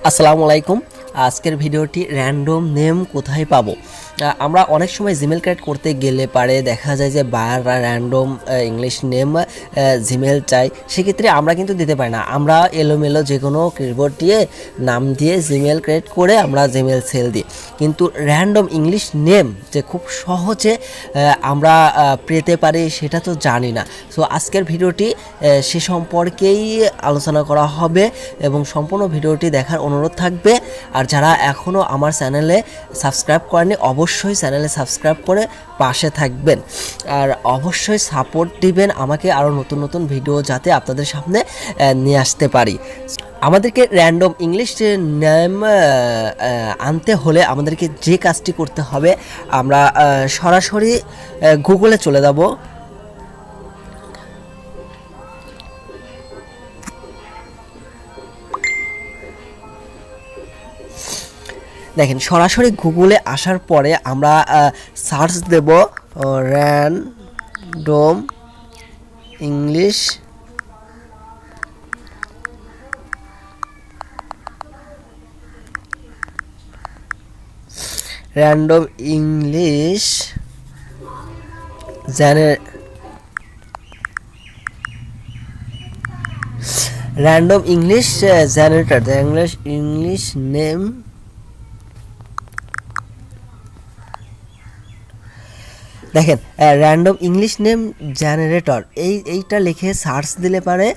আসসালামু আলাইকুম। আজকের ভিডিওটি র্যান্ডম নেম কোথায় পাবো। আমরা অনেক সময় জিমেল ক্রিয়েট করতে গেলে পারে দেখা যায় যে বারবার র্যান্ডম ইংলিশ নেম জিমেল চাই, সেক্ষেত্রে আমরা কিন্তু দিতে পারি না। আমরা এলোমেলো যে কোনো কিবোর্ড দিয়ে নাম দিয়ে জিমেল ক্রিয়েট করে আমরা জিমেল সেল দিই, কিন্তু র্যান্ডম ইংলিশ নেম যে খুব সহজে আমরা পেতে পারি সেটা তো জানি না। সো আজকের ভিডিওটি সে সম্পর্কেই আলোচনা করা হবে এবং সম্পূর্ণ ভিডিওটি দেখার অনুরোধ থাকবে। আর যারা এখনও আমার চ্যানেলে সাবস্ক্রাইব করেনি অবশ্যই চ্যানেলে সাবস্ক্রাইব করে পাশে থাকবেন, আর অবশ্যই সাপোর্ট দিবেন আমাকে আরও নতুন নতুন ভিডিও যাতে আপনাদের সামনে নিয়ে আসতে পারি। আমাদেরকে র্যান্ডম ইংলিশ নেম আনতে হলে আমাদেরকে যে কাজটি করতে হবে, আমরা সরাসরি গুগলে চলে যাব। দেখেন, সরাসরি গুগলে আসার পরে আমরা সার্চ দেব random English random English random English generator English name. দেখেন, র্যান্ডম ইংলিশ নেম জেনারেটর এইটা লিখে সার্চ দিলে পারে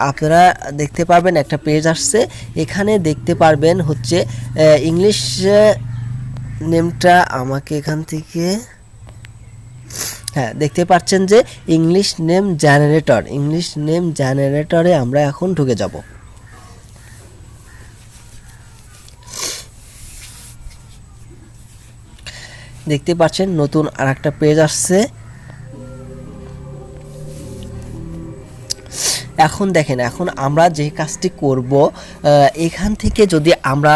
আপনারা দেখতে পারবেন একটা পেজ আসছে। এখানে দেখতে পারবেন হচ্ছে ইংলিশ নেমটা আমাকে এখান থেকে, হ্যাঁ দেখতে পাচ্ছেন যে ইংলিশ নেম জেনারেটরে আমরা এখন ঢুকে যাব। দেখতে পাচ্ছেন নতুন আর একটা পেজ আসছে। এখন দেখেন, এখন আমরা যে কাজটি করব, এখান থেকে যদি আমরা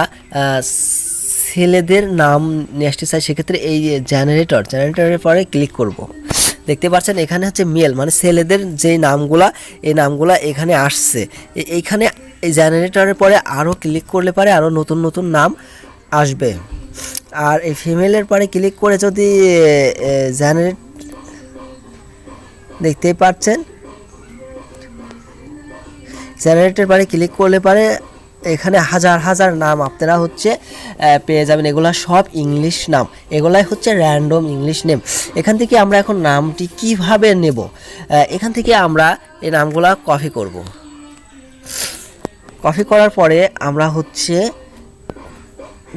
ছেলেদের নাম নিয়ে আসতে চাই সেক্ষেত্রে এই জেনারেটরের পরে ক্লিক করব। দেখতে পাচ্ছেন এখানে হচ্ছে মেল, মানে ছেলেদের যে নামগুলা এই নামগুলা এখানে আসছে। এইখানে এই জেনারেটরের পরে আরও ক্লিক করলে পারে আরও নতুন নতুন নাম আসবে। আর এই ফিমেলের পরে ক্লিক করে যদি দেখতেই পাচ্ছেন জেনারেটর পরে ক্লিক করলে পারে এখানে হাজার হাজার নাম আপনারা হচ্ছে পেয়ে যাবেন। এগুলা সব ইংলিশ নাম, এগুলাই হচ্ছে র্যান্ডম ইংলিশ নেম। এখান থেকে আমরা এখন নামটি কিভাবে নেব, এখান থেকে আমরা এই নামগুলা কপি করার পরে আমরা হচ্ছে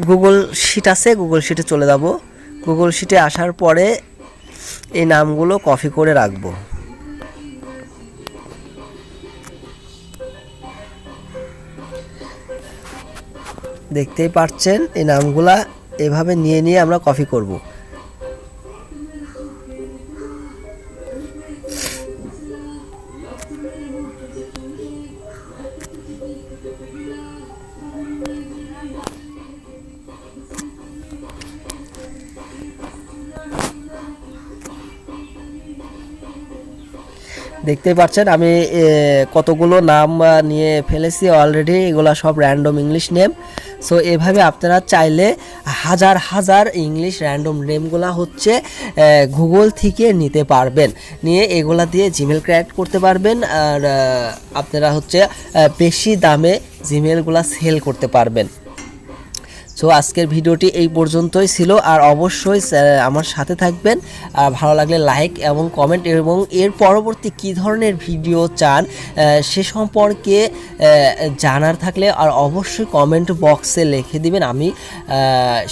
গুগল শিট আছে, গুগল শিটে চলে যাব। গুগল শিটে আসার পরে এই নামগুলো কপি করে রাখবো। দেখতেই পাচ্ছেন এই নামগুলা এভাবে নিয়ে আমরা কপি করব। দেখতেই পাচ্ছেন আমি কতগুলো নাম নিয়ে ফেলেছি অলরেডি, এগুলো সব র্যান্ডম ইংলিশ নেম। সো এভাবে আপনারা চাইলে হাজার হাজার ইংলিশ র্যান্ডম নেমগুলো হচ্ছে গুগল থেকে নিতে পারবেন, নিয়ে এগুলা দিয়ে জিমেল ক্রিয়েট করতে পারবেন। আর আপনারা হচ্ছে বেশি দামে জিমেলগুলো সেল করতে পারবেন। সো আজকের ভিডিওটি এই পর্যন্তই ছিল, আর অবশ্যই আমার সাথে থাকবেন। আর ভালো লাগলে লাইক এবং কমেন্ট, এবং এর পরবর্তী কী ধরনের ভিডিও চান সে সম্পর্কে জানার থাকলে আর অবশ্যই কমেন্ট বক্সে লিখে দিবেন। আমি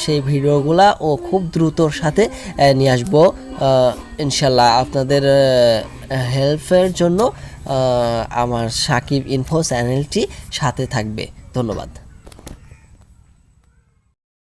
সেই ভিডিওগুলা খুব দ্রুতর সাথে নিয়ে আসবো ইনশাল্লাহ। আপনাদের হেল্পের জন্য আমার সাকিব ইনফো চ্যানেলটি সাথে থাকবে। ধন্যবাদ।